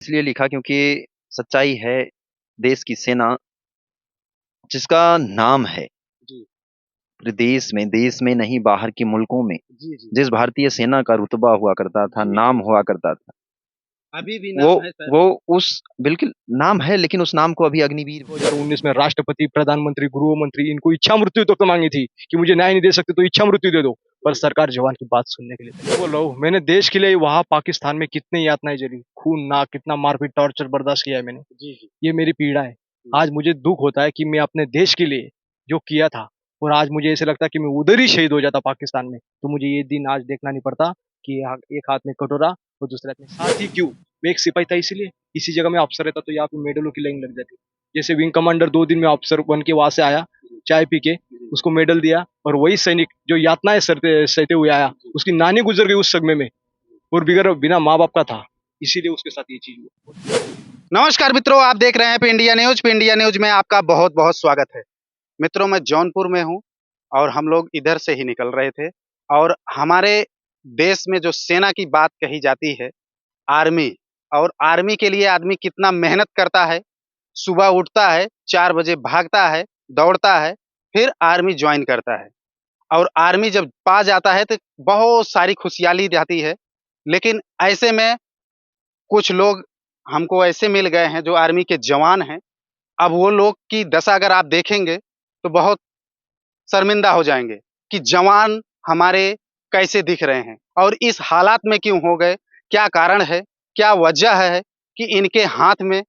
इसलिए लिखा क्योंकि सच्चाई है देश की सेना जिसका नाम है जी, पूरे देश में नहीं बाहर के मुल्कों में जी, जी। जिस भारतीय सेना का रुतबा हुआ करता था, जी, नाम जी। हुआ करता था, अभी भी वो नाम है सर। वो उस बिल्कुल नाम है, लेकिन उस नाम को अभी अग्निवीर 2019 में राष्ट्रपति, प्रधानमंत्री, गृह मंत्री इनको इच्छा मृत्यु तक तो मांगी थी कि मुझे न्याय नहीं दे सकते तो इच्छा मृत्यु दे दो, पर सरकार जवान की बात सुनने के लिए तैयार नहीं। बोल रहा हूँ, मैंने देश के लिए वहाँ पाकिस्तान में कितनी यातनाएं झेली, खून नाक कितना मारपीट टॉर्चर बर्दाश्त किया है मैंने। जी, जी। ये मेरी पीड़ा है। आज मुझे दुख होता है कि मैं अपने देश के लिए जो किया था, और आज मुझे ऐसे लगता है कि मैं उधर ही शहीद हो जाता पाकिस्तान में, तो मुझे ये दिन आज देखना नहीं पड़ता कि एक हाथ में कटोरा और दूसरे हाथ में साथी। क्यों? मैं एक सिपाही था इसलिए। इसी जगह में अफसर रहता तो यहाँ पे मेडलों की लाइन लग जाती। जैसे विंग कमांडर 2 दिन में अफसर बन के वहां से आया, चाय पी के उसको मेडल दिया, और वही सैनिक जो यातनाएं सहते हुए आया, उसकी नानी गुजर गई उस समय में, और बिना माँ बाप का था, इसीलिए उसके साथ ये चीज हुआ। नमस्कार मित्रों, आप देख रहे हैं इंडिया न्यूज। इंडिया न्यूज में आपका बहुत बहुत स्वागत है। मित्रों, मैं जौनपुर में हूं और हम लोग इधर से ही निकल रहे थे। और हमारे देश में जो सेना की बात कही जाती है, आर्मी, और आर्मी के लिए आदमी कितना मेहनत करता है। सुबह उठता है, 4 बजे भागता है, दौड़ता है, फिर आर्मी ज्वाइन करता है। और आर्मी जब पा जाता है तो बहुत सारी खुशहाली जाती है। लेकिन ऐसे में कुछ लोग हमको ऐसे मिल गए हैं जो आर्मी के जवान हैं। अब वो लोग की दशा अगर आप देखेंगे तो बहुत शर्मिंदा हो जाएंगे कि जवान हमारे कैसे दिख रहे हैं और इस हालात में क्यों हो गए। क्या कारण है, क्या वजह है कि इनके हाथ में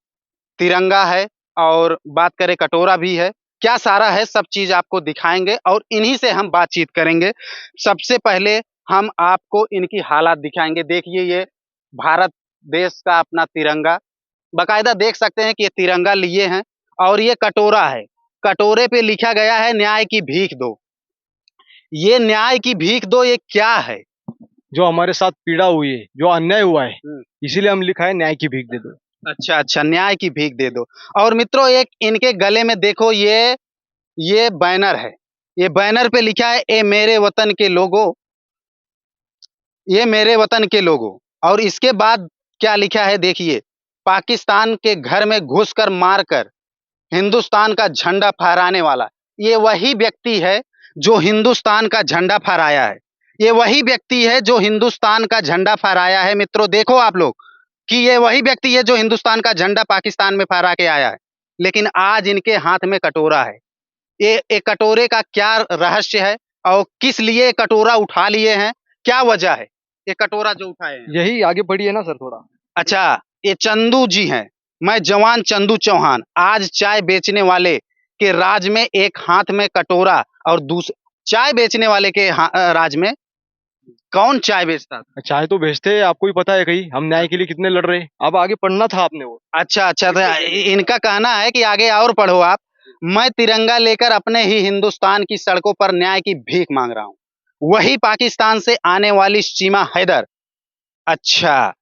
तिरंगा है और बात करें कटोरा भी है। क्या सारा है, सब चीज आपको दिखाएंगे और इन्हीं से हम बातचीत करेंगे। सबसे पहले हम आपको इनकी हालात दिखाएंगे। देखिए, ये भारत देश का अपना तिरंगा, बकायदा देख सकते हैं कि ये तिरंगा लिए हैं और ये कटोरा है। कटोरे पे लिखा गया है न्याय की भीख दो। ये न्याय की भीख दो, ये क्या है? जो हमारे साथ पीड़ा हुई है, जो अन्याय हुआ है, इसीलिए हम लिखा है न्याय की भीख दे दो। अच्छा अच्छा, न्याय की भीख दे दो। और मित्रों, एक इनके गले में देखो, ये बैनर है। ये बैनर पे लिखा है ए मेरे वतन के लोगों, ये मेरे वतन के लोगों। और इसके बाद क्या लिखा है देखिए, पाकिस्तान के घर में घुसकर मारकर हिंदुस्तान का झंडा फहराने वाला। ये वही व्यक्ति है जो हिंदुस्तान का झंडा फहराया है। ये वही व्यक्ति है जो हिंदुस्तान का झंडा फहराया है। मित्रों, देखो आप लोग कि ये वही व्यक्ति है जो हिंदुस्तान का झंडा पाकिस्तान में फहरा के आया है। लेकिन आज इनके हाथ में कटोरा है। ये कटोरे का क्या रहस्य है और किस लिए कटोरा उठा लिए हैं, क्या वजह है ये कटोरा जो उठाए हैं? यही आगे बढ़ी है ना सर थोड़ा। अच्छा, ये चंदू जी हैं। मैं जवान चंदू चौहान। आज चाय बेचने वाले के राज में एक हाथ में कटोरा और दूसरे चाय बेचने वाले के राज में कौन चाय बेचता था? चाहे तो भेजते हैं, आपको ही पता है, कहीं हम न्याय के लिए कितने लड़ रहे हैं। अब आगे पढ़ना था आपने वो। अच्छा अच्छा, तो इनका कहना है कि आगे और पढ़ो आप। मैं तिरंगा लेकर अपने ही हिंदुस्तान की सड़कों पर न्याय की भीख मांग रहा हूँ। वही पाकिस्तान से आने वाली सीमा हैदर। अच्छा,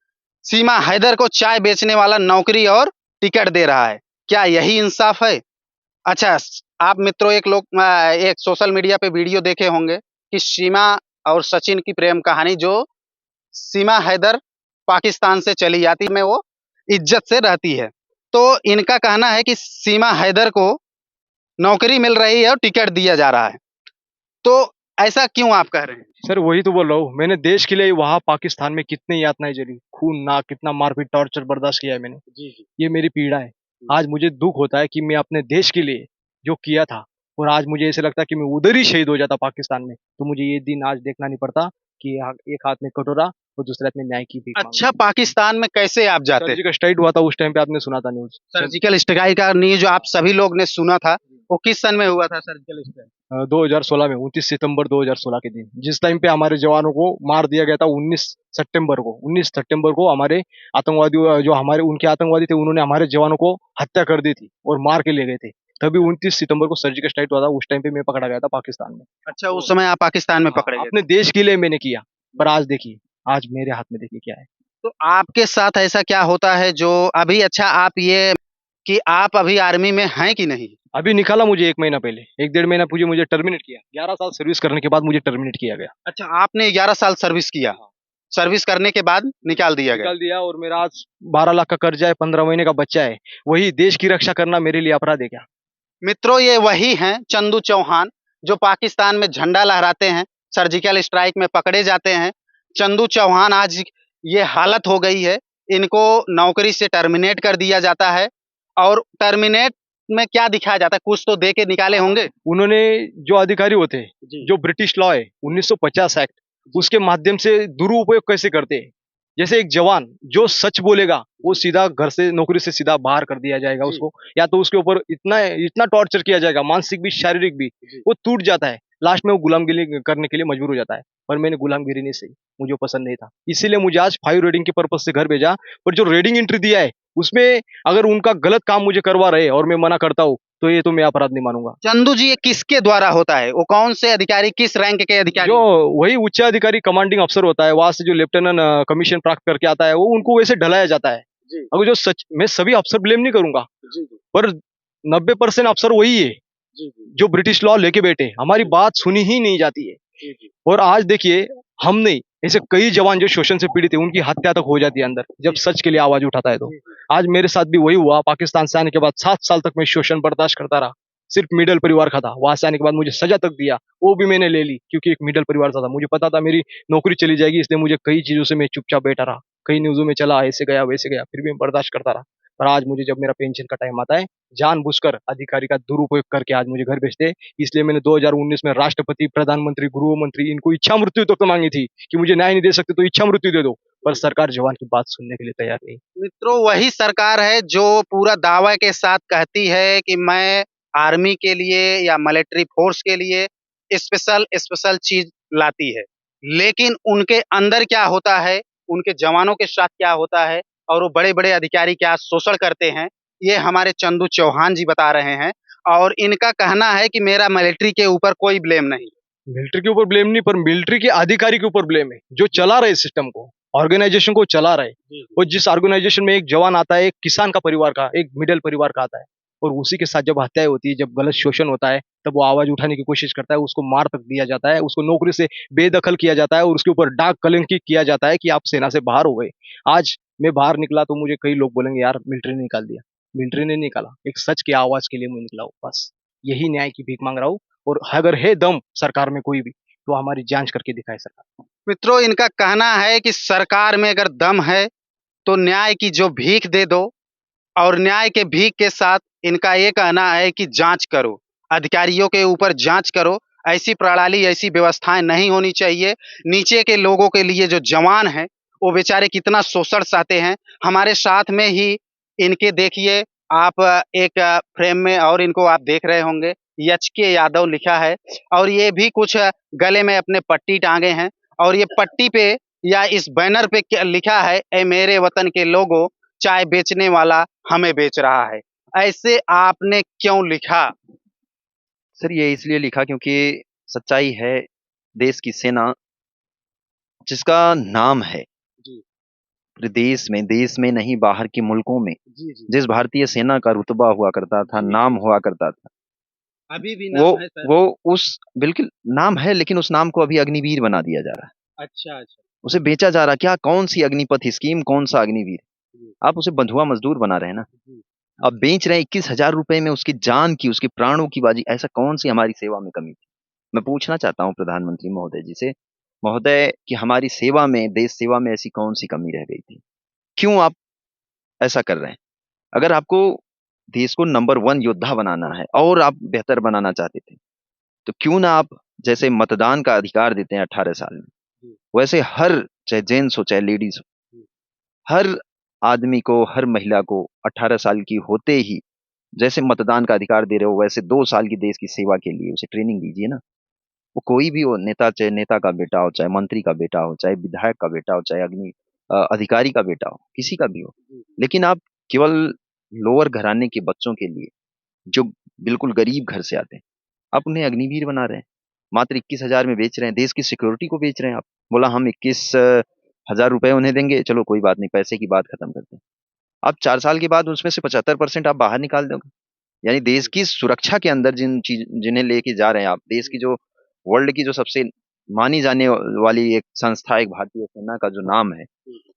सीमा हैदर को चाय बेचने वाला नौकरी और टिकट दे रहा है। क्या यही इंसाफ है? अच्छा, आप मित्रों एक सोशल मीडिया पे वीडियो देखे होंगे कि सीमा और सचिन की प्रेम कहानी, जो सीमा हैदर पाकिस्तान से चली जाती में वो इज्जत से रहती है। तो इनका कहना है कि सीमा हैदर को नौकरी मिल रही है और टिकट दिया जा रहा है। तो ऐसा क्यों आप कह रहे हैं? सर वही तो बोल रहा हूँ, मैंने देश के लिए वहाँ पाकिस्तान में कितनी यातनाएं झेली, खून नाक कितना मारपीट टॉर्चर बर्दाश्त किया है मैंने। जी जी। ये मेरी पीड़ा है। आज मुझे दुख होता है कि मैं अपने देश के लिए जो किया था, और आज मुझे ऐसे लगता है कि मैं उधर ही शहीद हो जाता पाकिस्तान में, तो मुझे ये दिन आज देखना नहीं पड़ता कि एक हाथ में कटोरा और दूसरे हाथ में न्याय की भीख मांगना। अच्छा, पाकिस्तान में कैसे आप जाते? सर्जिकल स्ट्राइक हुआ था उस टाइम पे, आपने सुना था न्यूज। सर्जिकल स्ट्राइक का न्यूज आप सभी लोग ने सुना था। वो किस सन में हुआ था सर्जिकल स्ट्राइक? 2016 में 29 सितंबर 2016 के दिन, जिस टाइम पे हमारे जवानों को मार दिया गया था। 19 सितंबर को हमारे आतंकवादी, जो हमारे उनके आतंकवादी थे, उन्होंने हमारे जवानों को हत्या कर दी थी और मार के ले गए थे। तभी 29 सितंबर को सर्जिकल स्ट्राइक हुआ था। उस टाइम पे मैं पकड़ा गया था पाकिस्तान में। अच्छा, उस समय आप पाकिस्तान में पकड़े गए अपने देश के लिए मैंने किया, पर आज देखिए, आज मेरे हाथ में देखिए क्या है। तो आपके साथ ऐसा क्या होता है जो अभी, अच्छा आप ये कि आप अभी आर्मी में हैं कि नहीं? अभी निकाला मुझे 1 महीना पहले, 1 डेढ़ महीना पूछे मुझे टर्मिनेट किया। 11 साल सर्विस करने के बाद मुझे टर्मिनेट किया गया। अच्छा, आपने 11 साल सर्विस किया। सर्विस करने के बाद निकाल दिया गया। निकाल दिया, और मेरा आज 12 लाख का कर्जा है, 15 महीने का बच्चा है। वही देश की रक्षा करना मेरे लिए अपराध है क्या? मित्रों, ये वही हैं चंदू चौहान, जो पाकिस्तान में झंडा लहराते हैं, सर्जिकल स्ट्राइक में पकड़े जाते हैं। चंदू चौहान आज ये हालत हो गई है, इनको नौकरी से टर्मिनेट कर दिया जाता है। और टर्मिनेट में क्या दिखाया जाता है, कुछ तो दे के निकाले होंगे। उन्होंने जो अधिकारी होते हैं, जो ब्रिटिश लॉ है 1950 एक्ट, उसके माध्यम से दुरुपयोग कैसे करते हैं। जैसे एक जवान जो सच बोलेगा वो सीधा घर से, नौकरी से सीधा बाहर कर दिया जाएगा उसको, या तो उसके ऊपर इतना इतना टॉर्चर किया जाएगा, मानसिक भी शारीरिक भी, वो टूट जाता है। लास्ट में वो गुलामगिरी करने के लिए मजबूर हो जाता है। पर मैंने गुलामगिरी नहीं सही, मुझे वो पसंद नहीं था, इसीलिए मुझे आज 5 रेडिंग के पर्पज से घर भेजा। पर जो रेडिंग एंट्री दिया है उसमें अगर उनका गलत काम मुझे करवा रहे और मैं मना करता हूँ तो ये तो मैं अपराध नहीं मानूंगा। चंदू जी, ये किसके द्वारा होता है? वो कौन से अधिकारी, किस रैंक के अधिकारी? जो वही उच्च अधिकारी कमांडिंग अफसर होता है, वहां से जो लेफ्टिनेंट कमीशन प्राप्त करके आता है, वो उनको वैसे ढलाया जाता है। अगर जो सच, मैं सभी अफसर ब्लेम नहीं करूंगा, पर 90% अफसर वही है जो ब्रिटिश लॉ लेके बैठे, हमारी बात सुनी ही नहीं जाती है। और आज देखिए, हम नहीं, ऐसे कई जवान जो शोषण से पीड़ित है, उनकी हत्या तक हो जाती है अंदर, जब सच के लिए आवाज उठाता है तो। आज मेरे साथ भी वही हुआ। पाकिस्तान से आने के बाद 7 साल तक मैं शोषण बर्दाश्त करता रहा, सिर्फ मिडिल परिवार का था। वहां से आने के बाद मुझे सजा तक दिया, वो भी मैंने ले ली, क्योंकि एक मिडिल परिवार था। मुझे पता था मेरी नौकरी चली जाएगी, इसलिए मुझे कई चीजों से मैं चुपचाप बैठा रहा, कई न्यूज़ों में चला, ऐसे गया वैसे गया, फिर भी मैं बर्दाश्त करता रहा। पर आज मुझे जब मेरा पेंशन का टाइम आता है, जानबूझकर अधिकारी का दुरुपयोग करके आज मुझे घर भेजते हैं। इसलिए मैंने 2019 में राष्ट्रपति, प्रधानमंत्री, गृह मंत्री, इनको इच्छा मृत्यु तक मांगी थी कि मुझे न्याय नहीं दे सकते तो इच्छा मृत्यु दे दो, पर सरकार जवान की बात सुनने के लिए तैयार नहीं। मित्रों, वही सरकार है जो पूरा दावा के साथ कहती है कि मैं आर्मी के लिए या मिलिट्री फोर्स के लिए स्पेशल स्पेशल चीज लाती है, लेकिन उनके अंदर क्या होता है, उनके जवानों के साथ क्या होता है, और वो बड़े बड़े अधिकारी क्या शोषण करते हैं, ये हमारे चंदू चौहान जी बता रहे हैं। और इनका कहना है कि मेरा मिलिट्री के ऊपर कोई ब्लेम नहीं। मिलिट्री के ऊपर ब्लेम नहीं, पर मिलिट्री के अधिकारी के ऊपर ब्लेम है, जो चला रहे सिस्टम को, ऑर्गेनाइजेशन को चला रहे। और जिस ऑर्गेनाइजेशन में एक जवान आता है, एक किसान का परिवार का, एक मिडिल परिवार का आता है, और उसी के साथ जब हत्याएं होती है, जब गलत शोषण होता है, तब वो आवाज उठाने की कोशिश करता है, उसको मार तक दिया जाता है, उसको नौकरी से बेदखल किया जाता है, और उसके ऊपर डाक कलंकित किया जाता है कि आप सेना से बाहर हो गए। आज मैं बाहर निकला तो मुझे कई लोग बोलेंगे, यार मिलिट्री ने निकाल दिया। मिलिट्री ने निकाला, एक सच की आवाज के लिए मैं निकला हूँ, बस यही न्याय की भीख मांग रहा हूँ। और अगर है दम सरकार में कोई भी, तो हमारी जांच करके दिखाए सरकार। मित्रों, इनका कहना है कि सरकार में अगर दम है तो न्याय की जो भीख दे दो, और न्याय के भीख के साथ इनका ये कहना है कि जांच करो, अधिकारियों के ऊपर जांच करो। ऐसी प्रणाली, ऐसी व्यवस्थाएं नहीं होनी चाहिए। नीचे के लोगों के लिए जो जवान हैं, वो बेचारे कितना शोषण सहते हैं। हमारे साथ में ही इनके देखिए आप, एक फ्रेम में और इनको आप देख रहे होंगे, एच.के. यादव लिखा है, और ये भी कुछ गले में अपने पट्टी टांगे हैं, और ये पट्टी पे या इस बैनर पे क्या लिखा है, ए मेरे वतन के लोगों, चाय बेचने वाला हमें बेच रहा है। ऐसे आपने क्यों लिखा? सर, ये इसलिए लिखा क्योंकि सच्चाई है, देश की सेना जिसका नाम है जी पूरे देश में नहीं, बाहर के मुल्कों में जी जी। जिस भारतीय सेना का रुतबा हुआ करता था, जी, नाम जी। हुआ करता था, अभी भी वो नाम है सर? वो उस बिल्कुल नाम है, लेकिन उस नाम को अभी अग्निवीर बना दिया जा रहा है। अच्छा अच्छा। उसे बेचा जा रहा है। क्या, कौन सी अग्निपथ स्कीम, कौन सा अग्निवीर? जी आप उसे बंधुआ मजदूर बना रहे हैं ना। जी। अब बेच रहे हैं 21,000 रुपए में उसकी जान की, उसके प्राणों की बाजी। ऐसा कौन सी हमारी सेवा में कमी थी? मैं पूछना चाहता हूँ प्रधानमंत्री महोदय जी से, महोदय, कि हमारी सेवा में, देश सेवा में ऐसी कौन सी कमी रह गई थी? क्यों आप ऐसा कर रहे हैं? अगर आपको देश को नंबर 1 योद्धा बनाना है और आप बेहतर बनाना चाहते थे, तो क्यों ना आप, जैसे मतदान का अधिकार देते हैं 18 साल में, जी वैसे हर, चाहे जेंट्स हो चाहे लेडीज हो, जी। हर आदमी को, हर महिला को 18 साल की होते ही जैसे मतदान का अधिकार दे रहे हो, वैसे 2 साल की देश की सेवा के लिए उसे ट्रेनिंग दीजिए ना। वो कोई भी हो, नेता, चाहे नेता का बेटा हो, चाहे मंत्री का बेटा हो, चाहे विधायक का बेटा हो, चाहे अधिकारी का बेटा हो, किसी का भी हो। लेकिन आप केवल लोअर घराने के बच्चों के लिए, जो बिल्कुल गरीब घर से आते हैं, आप उन्हें अग्निवीर बना रहे हैं। मात्र 21,000 में बेच रहे हैं, देश की सिक्योरिटी को बेच रहे हैं आप। बोला हम 21,000 रुपए उन्हें देंगे, चलो कोई बात नहीं, पैसे की बात खत्म करते हैं। आप 4 साल के बाद उसमें से 75% आप बाहर निकाल दोगे। यानी देश की सुरक्षा के अंदर जिन्हें लेके जा रहे हैं आप, देश की जो, वर्ल्ड की जो सबसे मानी जाने वाली एक संस्था, एक भारतीय सेना का जो नाम है,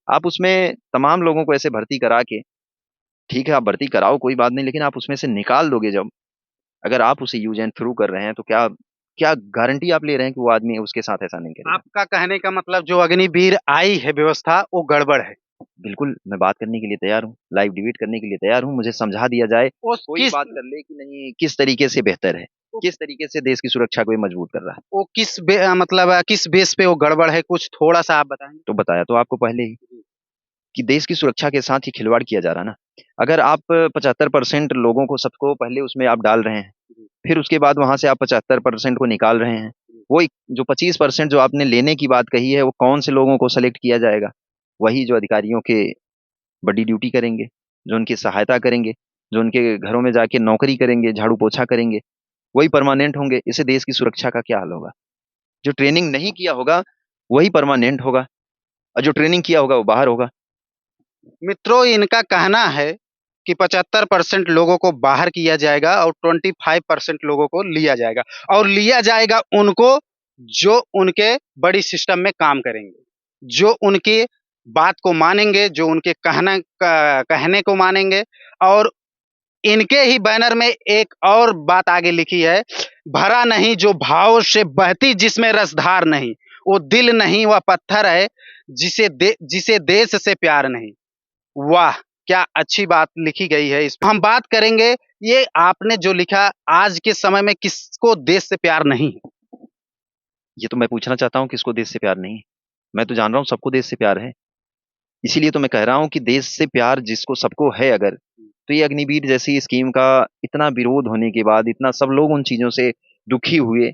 आप उसमें तमाम लोगों को ऐसे भर्ती करा के, ठीक है आप भर्ती कराओ कोई बात नहीं, लेकिन आप उसमें से निकाल दोगे जब, अगर आप उसे यूज एंड थ्रू कर रहे हैं, तो क्या क्या गारंटी आप ले रहे हैं कि वो आदमी उसके साथ ऐसा नहीं करेगा? आपका कहने का मतलब जो अग्निवीर आई है व्यवस्था वो गड़बड़ है। बिल्कुल, मैं बात करने के लिए तैयार हूँ, लाइव डिबेट करने के लिए तैयार हूँ, मुझे समझा दिया जाए, वो कोई किस बात कर ले कि नहीं किस तरीके से बेहतर है, किस तरीके से देश की सुरक्षा को ये मजबूत कर रहा है। वो मतलब किस बेस पे वो गड़बड़ है, कुछ थोड़ा सा आप बताएंगे? तो बताया तो आपको पहले ही कि देश की सुरक्षा के साथ ही खिलवाड़ किया जा रहा है ना। अगर आप 75% लोगों को, सबको पहले उसमें आप डाल रहे हैं, फिर उसके बाद वहां से आप 75% को निकाल रहे हैं, वो जो 25% जो आपने लेने की बात कही है, वो कौन से लोगों को सेलेक्ट किया जाएगा? वही जो अधिकारियों के बड़ी ड्यूटी करेंगे, जो उनकी सहायता करेंगे, जो उनके घरों में जाके नौकरी करेंगे, झाड़ू पोछा करेंगे, वही परमानेंट होंगे। इससे देश की सुरक्षा का क्या हाल होगा? जो ट्रेनिंग नहीं किया होगा वही परमानेंट होगा, और जो ट्रेनिंग किया होगा वो बाहर होगा। मित्रों, इनका कहना है कि 75% लोगों को बाहर किया जाएगा और 25% लोगों को लिया जाएगा, और लिया जाएगा उनको जो उनके बड़ी सिस्टम में काम करेंगे, जो उनकी बात को मानेंगे, जो उनके कहने को मानेंगे। और इनके ही बैनर में एक और बात आगे लिखी है, भरा नहीं जो भाव से बहती जिसमें रसधार नहीं, वो दिल नहीं वह पत्थर है जिसे देश से प्यार नहीं। वाह, क्या अच्छी बात लिखी गई है। इस हम बात करेंगे, ये आपने जो लिखा, आज के समय में किसको देश से प्यार नहीं है? ये तो मैं पूछना चाहता हूँ, किसको देश से प्यार नहीं है? मैं तो जान रहा हूँ सबको देश से प्यार है। इसीलिए तो मैं कह रहा हूँ कि देश से प्यार जिसको सबको है अगर, तो ये अग्निवीर जैसी स्कीम का इतना विरोध होने के बाद, इतना सब लोग उन चीजों से दुखी हुए,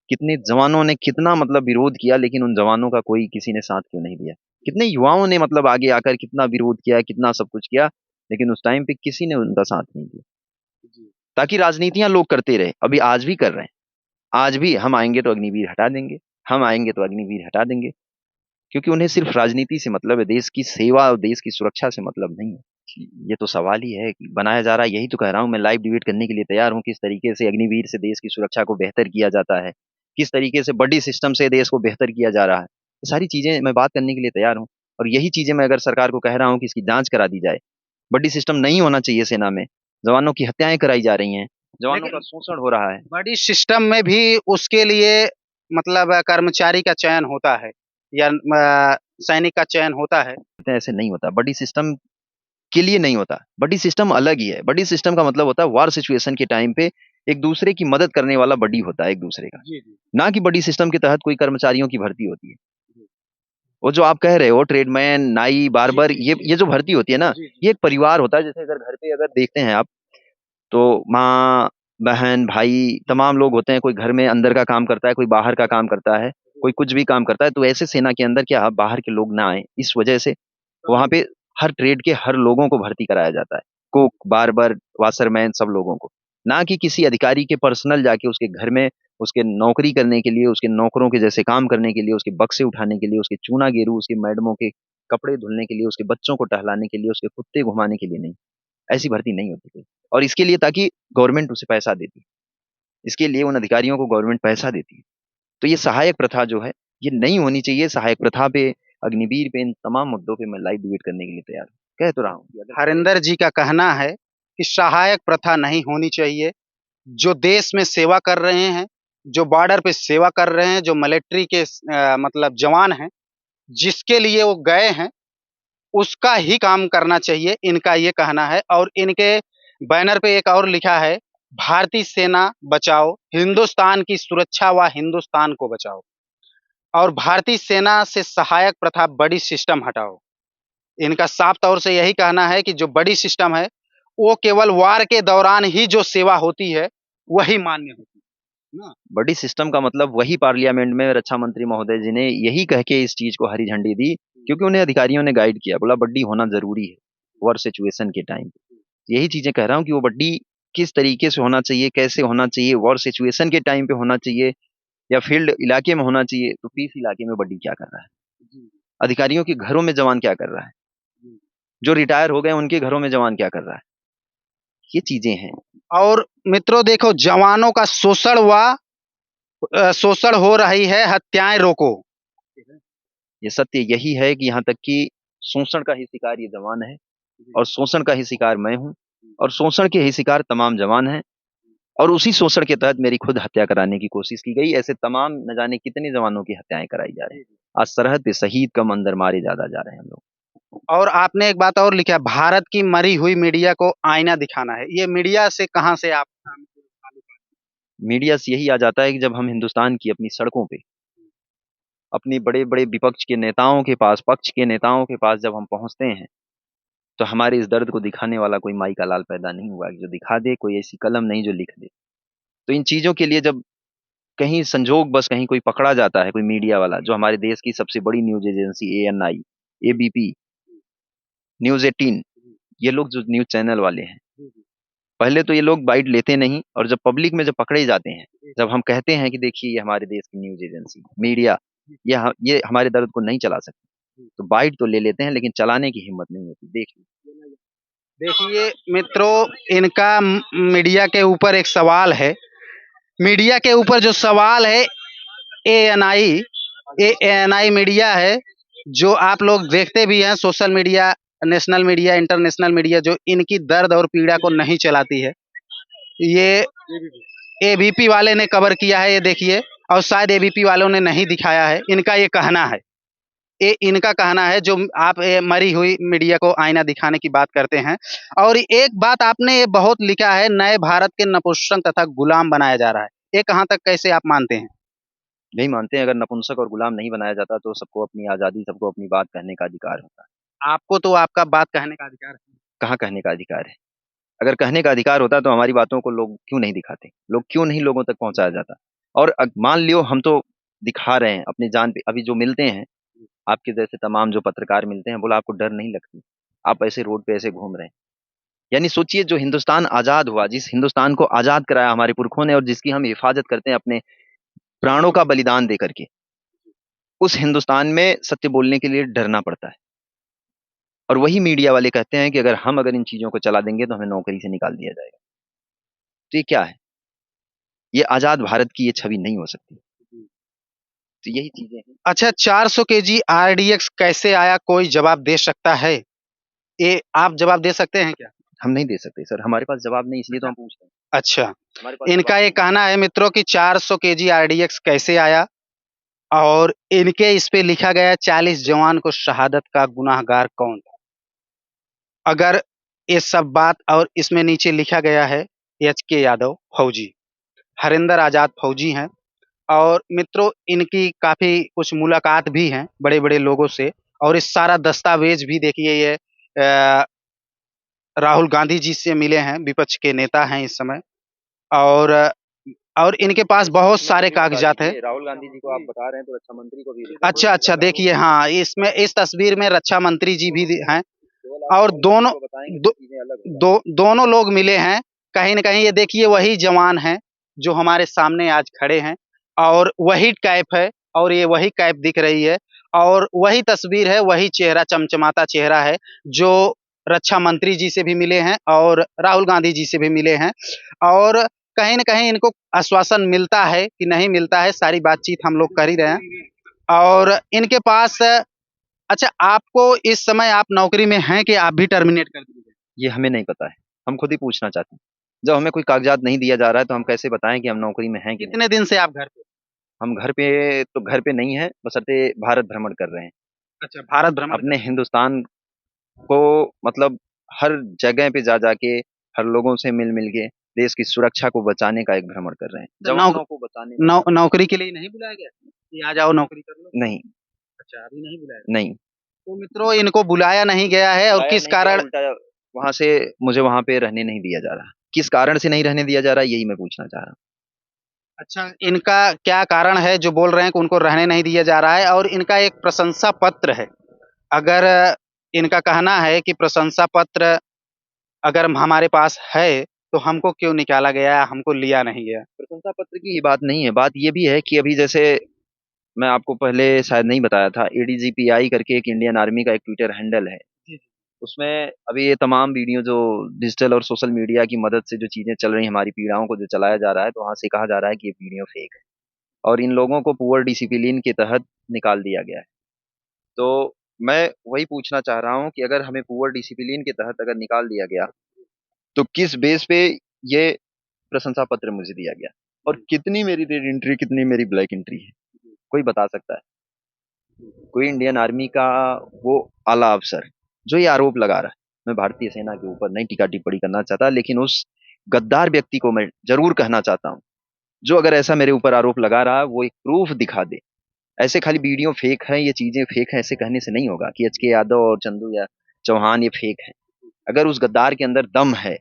कितने जवानों ने कितना मतलब विरोध किया, लेकिन उन जवानों का कोई किसी ने साथ क्यों नहीं दिया? कितने युवाओं ने मतलब आगे आकर कितना विरोध किया, कितना सब कुछ किया, लेकिन उस टाइम पे किसी ने उनका साथ नहीं दिया। ताकि राजनीतियां लोग करते रहे, अभी आज भी कर रहे हैं, आज भी हम आएंगे तो अग्निवीर हटा देंगे, हम आएंगे तो अग्निवीर हटा देंगे, क्योंकि उन्हें सिर्फ राजनीति से मतलब है, देश की सेवा और देश की सुरक्षा से मतलब नहीं है। ये तो सवाल ही है कि बनाया जा रहा है, यही तो कह रहा हूं मैं, लाइव डिबेट करने के लिए तैयार हूं, किस तरीके से अग्निवीर से देश की सुरक्षा को बेहतर किया जाता है, किस तरीके से बड़ी सिस्टम से देश को बेहतर किया जा रहा है, ये सारी चीजें मैं बात करने के लिए तैयार हूं। और यही चीजें मैं अगर सरकार को कह रहा हूं कि इसकी जांच करा दी जाए, बड़ी सिस्टम नहीं होना चाहिए सेना में, जवानों की हत्याएं कराई जा रही हैं, जवानों का लेकिन शोषण हो रहा है। बड़ी सिस्टम में भी उसके लिए मतलब कर्मचारी का चयन होता है, या सैनिक का चयन होता है। ऐसे नहीं होता, बड़ी सिस्टम के लिए नहीं होता, बडी सिस्टम अलग ही है। बडी सिस्टम का मतलब होता है वार सिचुएशन के टाइम पे एक दूसरे की मदद करने वाला बडी होता है एक दूसरे का, जी जी ना कि बडी सिस्टम के तहत कोई कर्मचारियों की भर्ती होती है। वो जो आप कह रहे हो ट्रेडमैन, नाई, बार्बर, ये जो भर्ती होती है ना, जी जी ये एक परिवार होता है। जैसे अगर घर पे अगर देखते हैं आप, तो माँ, बहन, भाई, तमाम लोग होते हैं, कोई घर में अंदर का काम करता है, कोई बाहर का काम करता है, कोई कुछ भी काम करता है। तो ऐसे सेना के अंदर क्या बाहर के लोग ना आए, इस वजह से वहां पे हर ट्रेड के हर लोगों को भर्ती कराया जाता है, कुक, बार्बर, वाशरमैन, सब लोगों को, ना कि किसी अधिकारी के पर्सनल जाके उसके घर में उसके नौकरी करने के लिए, उसके नौकरों के जैसे काम करने के लिए, उसके बक्से उठाने के लिए, उसके चूना गेरू, उसके मैडमों के कपड़े धुलने के लिए, उसके बच्चों को टहलाने के लिए, उसके कुत्ते घुमाने के लिए नहीं। ऐसी भर्ती नहीं होती थी। और इसके लिए ताकि गवर्नमेंट उसे पैसा देती, इसके लिए उन अधिकारियों को गवर्नमेंट पैसा देती है। तो ये सहायक प्रथा जो है, ये नहीं होनी चाहिए। सहायक प्रथा पे, अग्निवीर पे, इन तमाम मुद्दों पे मैं लाइव डिबेट करने के लिए तैयार हूँ। कह तो रहा हूँ कि अगर हरिंदर जी का कहना है कि सहायक प्रथा नहीं होनी चाहिए। जो देश में सेवा कर रहे हैं, जो बॉर्डर पे सेवा कर रहे हैं, जो मिलिट्री के मतलब जवान हैं, जिसके लिए वो गए हैं, उसका ही काम करना चाहिए, इनका ये कहना है। और इनके बैनर पे एक और लिखा है, भारतीय सेना बचाओ हिंदुस्तान की सुरक्षा व हिंदुस्तान को बचाओ। और भारतीय सेना से सहायक प्रथा बड़ी सिस्टम हटाओ। इनका साफ तौर से यही कहना है कि जो बड़ी सिस्टम है, वो केवल वार के दौरान ही जो सेवा होती है वही मान्य होती है ना। बड़ी सिस्टम का मतलब वही पार्लियामेंट में रक्षा मंत्री महोदय जी ने यही कह के इस चीज को हरी झंडी दी, क्योंकि उन्हें अधिकारियों ने गाइड किया, बोला बड्डी होना जरूरी है वॉर सिचुएशन के टाइम पे। यही चीजें कह रहा हूँ कि वो बड्डी किस तरीके से होना चाहिए, कैसे होना चाहिए, वॉर सिचुएशन के टाइम पे होना चाहिए या फील्ड इलाके में होना चाहिए। तो पीस इलाके में बड्डी क्या कर रहा है? अधिकारियों के घरों में जवान क्या कर रहा है? जो रिटायर हो गए उनके घरों में जवान क्या कर रहा है? ये चीजें हैं। और मित्रों देखो, जवानों का शोषण हुआ शोषण हो रही है, हत्याएं रोको। ये सत्य यही है कि यहाँ तक कि शोषण का ही शिकार ये जवान है, और शोषण का ही शिकार मैं हूँ, और शोषण के ही शिकार तमाम जवान हैं। और उसी शोषण के तहत मेरी खुद हत्या कराने की कोशिश की गई। ऐसे तमाम न जाने कितने जवानों की हत्याएं कराई जा रही हैं। आज सरहद पे शहीद कम अंदर मारे ज्यादा जा रहे हैं हम लोग। और आपने एक बात और लिखा, भारत की मरी हुई मीडिया को आईना दिखाना है। ये मीडिया से कहाँ से आप? मीडिया से यही आ जाता है कि जब हम हिंदुस्तान की अपनी सड़कों पे अपनी बड़े बड़े विपक्ष के नेताओं के पास, पक्ष के नेताओं के पास जब हम पहुंचते हैं, तो हमारे इस दर्द को दिखाने वाला कोई माई का लाल पैदा नहीं हुआ कि जो दिखा दे, कोई ऐसी कलम नहीं जो लिख दे। तो इन चीजों के लिए जब कहीं संजोग बस कहीं कोई पकड़ा जाता है, कोई मीडिया वाला जो हमारे देश की सबसे बड़ी news agency ANI, ABP, news 18, ये लोग जो न्यूज चैनल वाले हैं, पहले तो ये लोग बाइट लेते नहीं, और जब पब्लिक में जब पकड़े जाते हैं, जब हम कहते हैं कि देखिए ये हमारे देश की न्यूज एजेंसी मीडिया, ये हमारे दर्द को नहीं चला सकती, तो बाइट तो ले लेते हैं लेकिन चलाने की हिम्मत नहीं होती। देखिए मित्रों, इनका मीडिया के ऊपर एक सवाल है। मीडिया के ऊपर जो सवाल है, ANI, ANI मीडिया है, जो आप लोग देखते भी हैं, social media, national media, international media, जो इनकी दर्द और पीड़ा को नहीं चलाती है। ये ABP वाले ने कवर किया है, ये देखिए, और शायद ABP वालों ने नहीं दिखाया है। इनका ये कहना है, ये इनका कहना है, जो आप मरी हुई मीडिया को आईना दिखाने की बात करते हैं। और एक बात आपने ये बहुत लिखा है, नए भारत के नपुंसक तथा गुलाम बनाया जा रहा है। ये कहाँ तक कैसे आप मानते हैं? नहीं मानते हैं, अगर नपुंसक और गुलाम नहीं बनाया जाता तो सबको अपनी आजादी, सबको अपनी बात कहने का अधिकार होता है। आपको तो आपका बात कहने का अधिकार है। कहाँ कहने का अधिकार है? अगर कहने का अधिकार होता तो हमारी बातों को लोग क्यों नहीं दिखाते, लोग क्यों नहीं लोगों तक पहुंचाया जाता? और मान लियो हम तो दिखा रहे हैं अपनी जान पे, अभी जो मिलते हैं आपके जैसे तमाम जो पत्रकार मिलते हैं, बोला आपको डर नहीं लगती, आप ऐसे रोड पे ऐसे घूम रहे हैं। यानी सोचिए, जो हिंदुस्तान आजाद हुआ, जिस हिंदुस्तान को आजाद कराया हमारे पुरखों ने, और जिसकी हम हिफाजत करते हैं अपने प्राणों का बलिदान दे करके, उस हिंदुस्तान में सत्य बोलने के लिए डरना पड़ता है। और वही मीडिया वाले कहते हैं कि अगर इन चीजों को चला देंगे तो हमें नौकरी से निकाल दिया जाएगा। तो ये क्या है? ये आजाद भारत की ये छवि नहीं हो सकती। तो यही चीजें हैं। अच्छा, 400 केजी RDX कैसे आया, कोई जवाब दे सकता है? ये आप जवाब दे सकते हैं क्या? हम नहीं दे सकते सर, हमारे पास जवाब नहीं, इसलिए तो हम पूछ रहे हैं। अच्छा, हमारे पास इनका जवाब ये नहीं। कहना है मित्रों कि 400 केजी RDX कैसे आया, और इनके इस पे लिखा गया 40 जवान को शहादत का गुनाहगार कौन था। अगर ये सब बात, और इसमें नीचे लिखा गया है HK यादव फौजी, हरिंदर आजाद फौजी हैं। और मित्रों, इनकी काफी कुछ मुलाकात भी हैं बड़े बड़े लोगों से। और इस सारा दस्तावेज भी देखिए, ये राहुल गांधी जी से मिले हैं, विपक्ष के नेता हैं इस समय। और इनके पास बहुत सारे कागजात हैं। राहुल गांधी जी को आप बता रहे हैं तो रक्षा मंत्री को भी अच्छा अच्छा, देखिए, हाँ, इसमें इस तस्वीर में रक्षा मंत्री जी भी हैं। और दोनों दो, दोनों लोग मिले हैं। कहीं न कहीं ये देखिए वही जवान हैं जो हमारे सामने आज खड़े हैं, और वही कैप है, और ये वही कैप दिख रही है, और वही तस्वीर है, वही चेहरा, चमचमाता चेहरा है, जो रक्षा मंत्री जी से भी मिले हैं और राहुल गांधी जी से भी मिले हैं। और कहीं न कहीं इनको आश्वासन मिलता है कि नहीं मिलता है, सारी बातचीत हम लोग कर ही रहे हैं। और इनके पास, अच्छा, आपको इस समय आप नौकरी में हैं कि आप भी टर्मिनेट कर दिए गए? ये हमें नहीं पता है, हम खुद ही पूछना चाहते हैं। जब हमें कोई कागजात नहीं दिया जा रहा है तो हम कैसे बताएं कि हम नौकरी में हैं कि नहीं। कितने दिन से आप घर पे? हम घर पे नहीं है, बशर्ते भारत भ्रमण कर रहे हैं। अच्छा, भारत भ्रमण कर अपने हिंदुस्तान को, मतलब हर जगह पे जा जाके, हर लोगों से मिल मिल के देश की सुरक्षा को बचाने का एक भ्रमण कर रहे हैं, तो जवानों को बचाने का। नौकरी के लिए नहीं बुलाया गया कि आ जाओ नौकरी कर लो? नहीं। अच्छा, अभी नहीं बुलाया। नहीं। तो मित्रों, इनको बुलाया नहीं गया है, और बुलाया किस नहीं गया, कारण? उल्टा वहां से मुझे वहां पे रहने नहीं दिया जा रहा। किस कारण से नहीं रहने दिया जा रहा, यही मैं पूछना चाह रहा हूँ। अच्छा, इनका क्या कारण है जो बोल रहे हैं कि उनको रहने नहीं दिया जा रहा है? और इनका एक प्रशंसा पत्र है। अगर इनका कहना है कि प्रशंसा पत्र अगर हमारे पास है, तो हमको क्यों निकाला गया, हमको लिया नहीं गया? प्रशंसा पत्र की ही बात नहीं है, बात ये भी है कि अभी जैसे मैं आपको पहले शायद नहीं बताया था, ADGPI करके एक इंडियन आर्मी का एक ट्विटर हैंडल है। जी, उसमें अभी ये तमाम वीडियो जो डिजिटल और सोशल मीडिया की मदद से जो चीजें चल रही हैं, हमारी पीड़ाओं को जो चलाया जा रहा है, तो वहां से कहा जा रहा है कि ये वीडियो फेक है। और इन लोगों को पुअर डिसिप्लिन के तहत निकाल दिया गया है। तो मैं वही पूछना चाह रहा हूँ कि अगर हमें पुअर डिसिप्लिन के तहत अगर निकाल दिया गया तो किस बेस पे ये प्रशंसा पत्र मुझे दिया गया, और कितनी मेरी रेड एंट्री कितनी मेरी ब्लैक एंट्री है, कोई बता सकता है? कोई इंडियन आर्मी का वो आला अफसर जो ये आरोप लगा रहा है, मैं भारतीय सेना के ऊपर नहीं टीका टिप्पणी करना चाहता, लेकिन उस गद्दार व्यक्ति को मैं जरूर कहना चाहता हूँ, जो अगर ऐसा मेरे ऊपर आरोप लगा रहा है वो एक प्रूफ दिखा दे। ऐसे खाली वीडियो फेक है, ये चीजें फेक है, ऐसे कहने से नहीं होगा कि एच के यादव और चंदू या चौहान ये फेक है। अगर उस गद्दार के अंदर दम है,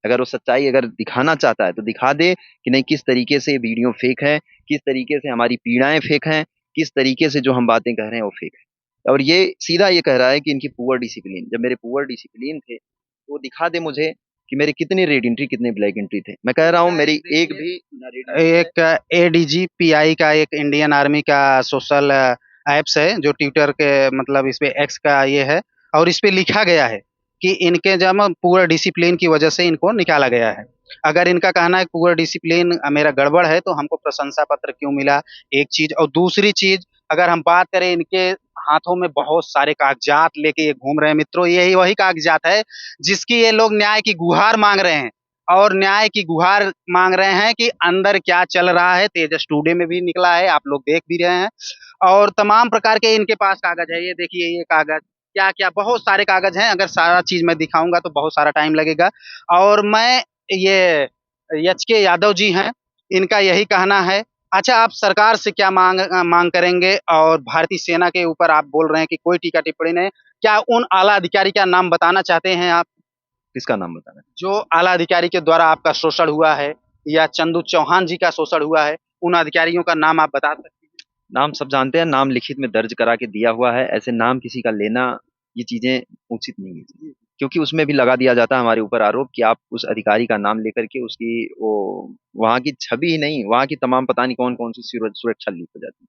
अगर वो सच्चाई अगर दिखाना चाहता है तो दिखा दे कि नहीं, किस तरीके से वीडियो फेक है, किस तरीके से हमारी पीड़ाएं फेक हैं, किस तरीके से जो हम बातें कह रहे हैं वो फेक है। और ये सीधा ये कह रहा है कि इनकी पुअर डिसिप्लिन, जब मेरे पुअर डिसिप्लिन थे तो वो दिखा दे मुझे कि मेरे कितने रेड एंट्री कितने ब्लैक एंट्री थे। मैं कह रहा हूँ मेरी एक भी एक ADGPI का एक इंडियन आर्मी का सोशल एप्स है जो ट्विटर के मतलब इस पे एक्स का ये है, और इस पे लिखा गया है कि इनके जब पूरा डिसिप्लिन की वजह से इनको निकाला गया है। अगर इनका कहना है पूरा डिसिप्लिन मेरा गड़बड़ है तो हमको प्रशंसा पत्र क्यों मिला, एक चीज। और दूसरी चीज, अगर हम बात करें, इनके हाथों में बहुत सारे कागजात लेके ये घूम रहे हैं मित्रों। यही वही कागजात है जिसकी ये लोग न्याय की गुहार मांग रहे हैं, और न्याय की गुहार मांग रहे हैं कि अंदर क्या चल रहा है। तेजस टुडे में भी निकला है, आप लोग देख भी रहे हैं। और तमाम प्रकार के इनके पास कागज है, ये देखिए ये कागज, क्या क्या बहुत सारे कागज हैं। अगर सारा चीज मैं दिखाऊंगा तो बहुत सारा टाइम लगेगा। और मैं ये एच के यादव जी हैं, इनका यही कहना है। अच्छा, आप सरकार से क्या मांग मांग करेंगे? और भारतीय सेना के ऊपर आप बोल रहे हैं कि कोई टीका टिप्पणी नहीं, क्या उन आला अधिकारी का नाम बताना चाहते हैं आप, किसका नाम बताना? जो आला अधिकारी के द्वारा आपका शोषण हुआ है, या चंदू चौहान जी का शोषण हुआ है, उन अधिकारियों का नाम आप बता सकते हैं? नाम सब जानते हैं, नाम लिखित में दर्ज करा के दिया हुआ है, ऐसे नाम किसी का लेना ये चीजें उचित नहीं है, क्योंकि उसमें भी लगा दिया जाता है हमारे ऊपर आरोप कि आप उस अधिकारी का नाम लेकर के उसकी वो वहाँ की छवि ही नहीं, वहाँ की तमाम पता नहीं कौन कौन सी सुरक्षा लीक हो जाती है।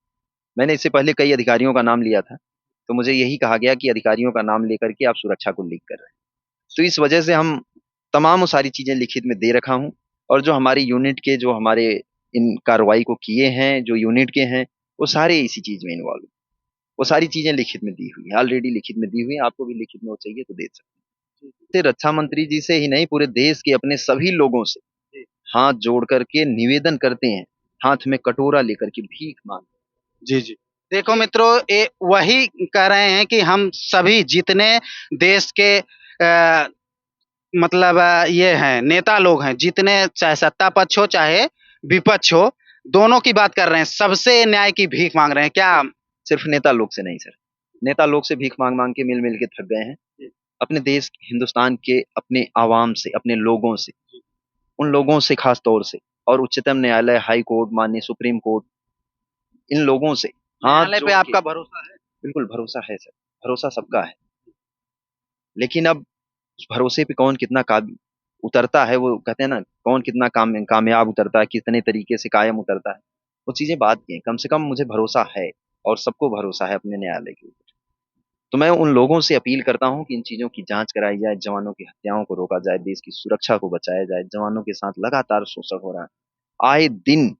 मैंने इससे पहले कई अधिकारियों का नाम लिया था, तो मुझे यही कहा गया कि अधिकारियों का नाम लेकर के आप सुरक्षा को लीक कर रहे हैं। तो इस वजह से हम तमाम वो सारी चीजें लिखित में दे रखा हूँ, और जो हमारी यूनिट के जो हमारे इन कार्रवाई को किए हैं जो यूनिट के हैं वो सारे इसी चीज में इन्वॉल्व हैं। वो सारी चीजें लिखित में दी हुई है, ऑलरेडी लिखित में दी हुई है, आपको भी लिखित में वो चाहिए तो दे सकते हैं। तो रक्षा मंत्री जी से ही नहीं, पूरे देश के अपने सभी लोगों से हाथ जोड़ करके निवेदन करते हैं, हाथ में कटोरा लेकर के भीख मांग। जी जी, देखो मित्रों, ये वही कह रहे हैं कि हम सभी जितने देश के मतलब ये हैं नेता लोग हैं, जितने चाहे सत्ता पक्ष हो चाहे विपक्ष हो, दोनों की बात कर रहे हैं, सबसे न्याय की भीख मांग रहे हैं। क्या सिर्फ नेता लोग से नहीं सर, नेता लोग से भीख मांग मांग के मिल मिल के थक गए हैं। अपने देश हिंदुस्तान के अपने आवाम से, अपने लोगों से, उन लोगों से खास तौर से, और उच्चतम न्यायालय, हाई कोर्ट, माननीय सुप्रीम कोर्ट, इन लोगों से हाथ न्यायालय जोड़ पे के। आपका भरोसा है? बिल्कुल भरोसा है सर, भरोसा सबका है, लेकिन अब उस भरोसे पे कौन कितना उतरता है, वो कहते हैं ना, कौन कितना कामयाब उतरता है, कितने तरीके से कायम उतरता है, वो चीजें बात की हैं। कम से कम मुझे भरोसा है, और सबको भरोसा है अपने न्यायालय के ऊपर। तो मैं उन लोगों से अपील करता हूं कि इन चीजों की जांच कराई जाए, जवानों की हत्याओं को रोका जाए, देश की सुरक्षा को बचाया जाए। जवानों के साथ लगातार शोषण हो रहा है, आए दिन,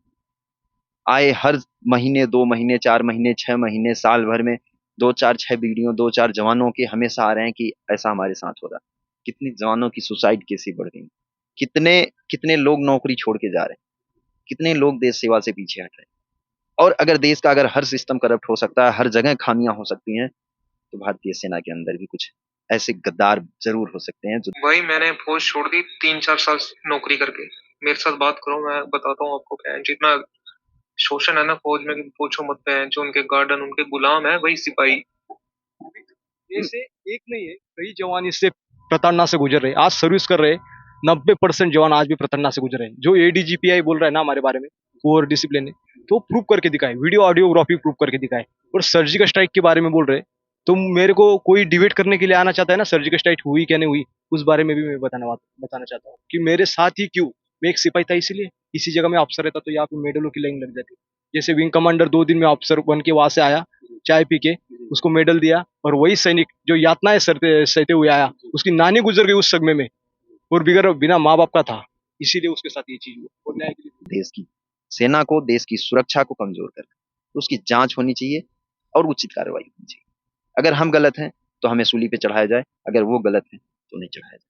आए हर महीने, 2 महीने, 4 महीने, 6 महीने, साल भर में 2 4 6 वीडियो, 2 4 जवानों के हमेशा आ रहे हैं कि ऐसा हमारे साथ हो रहा है। कितने जवानों की सुसाइड केसेस बढ़ गई, कितने कितने लोग नौकरी छोड़ के जा रहे हैं, कितने लोग देश सेवा से पीछे हट रहे हैं। और अगर देश का अगर हर सिस्टम करप्ट हो सकता है, हर जगह खामियां हो सकती हैं, तो भारतीय सेना के अंदर भी कुछ ऐसे गद्दार जरूर हो सकते हैं जो। भाई मैंने फौज छोड़ दी 3 4 साल नौकरी करके, मेरे साथ बात करो, मैं बताता हूँ आपको क्या है। जितना शोषण है ना फौज में, पूछो मत है। जो उनके गार्डन, उनके गुलाम है, वही सिपाही। ऐसे एक नहीं है, कई जवान इससे प्रताड़ना से गुजर रहे, आज सर्विस कर रहे। 90% जवान आज भी प्रताड़ना से गुजर रहे हैं। जो ADGPI बोल रहा है ना हमारे बारे में, वो डिसिप्लिन है, तो प्रूव करके दिखाए, वीडियो ऑडियोग्राफी प्रूव करके दिखाए। और सर्जिकल स्ट्राइक के बारे में बोल रहे, तो मेरे को कोई डिबेट करने के लिए आना चाहता है ना, सर्जिकल स्ट्राइक हुई क्या नहीं हुई, उस बारे में भी मैं बताना चाहता हूँ कि मेरे साथ ही क्यों, मैं एक सिपाही था इसलिए। इसी जगह में अफसर रहता तो यहाँ पे मेडलों की लाइन लग जाती। जैसे विंग कमांडर 2 दिन में अफसर बन के वहां से आया, चाय पी के उसको मेडल दिया, और वही सैनिक जो यातनाएं सहते हुए आया, उसकी नानी गुजर गई उस समय में, और बिना माँ बाप का था, इसीलिए उसके साथ ये चीज हुआ। और न्याय के लिए देश की सेना को, देश की सुरक्षा को कमजोर कर, तो उसकी जांच होनी चाहिए और उचित कार्रवाई होनी चाहिए। अगर हम गलत हैं तो हमें सूली पे चढ़ाया जाए, अगर वो गलत है तो नहीं चढ़ाया जाए।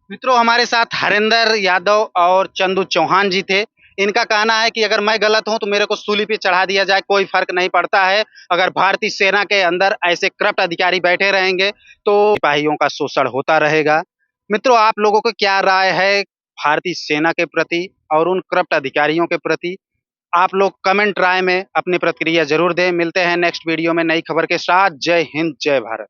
मित्रों, हमारे साथ हरेंद्र यादव और चंदू चौहान जी थे। इनका कहना है कि अगर मैं गलत हूं तो मेरे को सूली पे चढ़ा दिया जाए, कोई फर्क नहीं पड़ता है। अगर भारतीय सेना के अंदर ऐसे करप्ट अधिकारी बैठे रहेंगे तो सिपाहियों का शोषण होता रहेगा। मित्रों, आप लोगों को क्या राय है भारतीय सेना के प्रति और उन करप्ट अधिकारियों के प्रति? आप लोग कमेंट राय में अपनी प्रतिक्रिया जरूर दें। मिलते हैं नेक्स्ट वीडियो में नई खबर के साथ। जय हिंद, जय भारत।